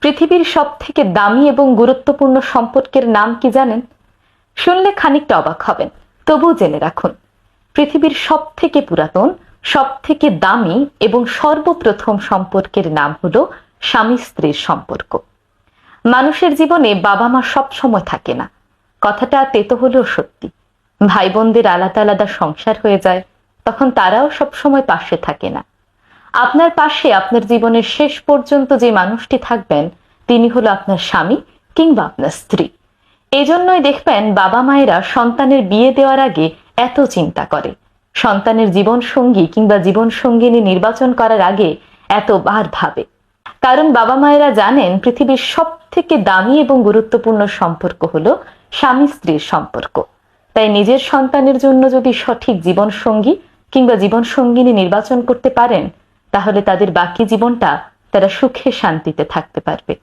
পৃথিবীর সবথেকে দামি এবং গুরুত্বপূর্ণ সম্পর্কের নাম কি জানেন? শুনলে খানিকটা অবাক হবেন, তবুও জেনে রাখুন। পৃথিবীর সবথেকে পুরাতন, সবথেকে দামি এবং সর্বপ্রথম সম্পর্কের নাম হলো স্বামী স্ত্রীর সম্পর্ক। মানুষের জীবনে বাবা মা সব সময় থাকে না, কথাটা তেতো হলেও সত্যি। ভাই বোনদের আলাদা আলাদা সংসার হয়ে যায়, তখন তারাও সব সময় পাশে থাকে না। আপনার পাশে আপনার জীবনের শেষ পর্যন্ত যে মানুষটি থাকবেন, তিনি হলো আপনার স্বামী কিংবা আপনার স্ত্রী। এজন্যই দেখবেন বাবা মায়েরা সন্তানের বিয়ে দেওয়ার আগে এত চিন্তা করে, সন্তানের জীবন সঙ্গী কিংবা জীবন সঙ্গিনী নির্বাচন করার আগে এতবার ভাবে। কারণ বাবা মায়েরা জানেন পৃথিবীর সব থেকে দামি এবং গুরুত্বপূর্ণ সম্পর্ক হলো স্বামী স্ত্রীর সম্পর্ক। তাই নিজের সন্তানের জন্য যদি সঠিক জীবন সঙ্গী কিংবা জীবন সঙ্গিনী নির্বাচন করতে পারেন, তাহলে তাদের বাকি জীবনটা তারা সুখে শান্তিতে থাকতে পারবে।